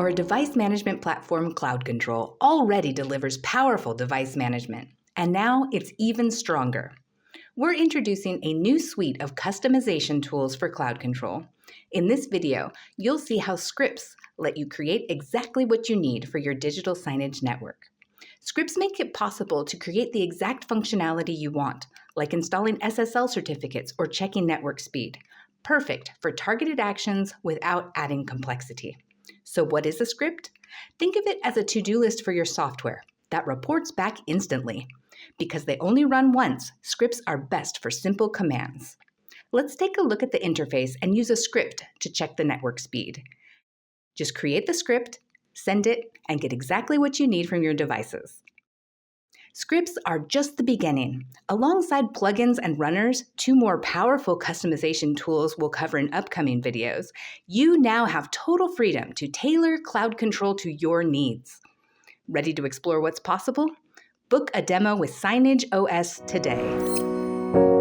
Our device management platform, CloudControl, already delivers powerful device management, and now it's even stronger. We're introducing a new suite of customization tools for CloudControl. In this video, you'll see how scripts let you create exactly what you need for your digital signage network. Scripts make it possible to create the exact functionality you want, like installing SSL certificates or checking network speed. Perfect for targeted actions without adding complexity. So what is a script? Think of it as a to-do list for your software that reports back instantly. Because they only run once, scripts are best for simple commands. Let's take a look at the interface and use a script to check the network speed. Just create the script, send it, and get exactly what you need from your devices. Scripts are just the beginning. Alongside plugins and runners, two more powerful customization tools we'll cover in upcoming videos, you now have total freedom to tailor CloudControl to your needs. Ready to explore what's possible? Book a demo with Signage OS today.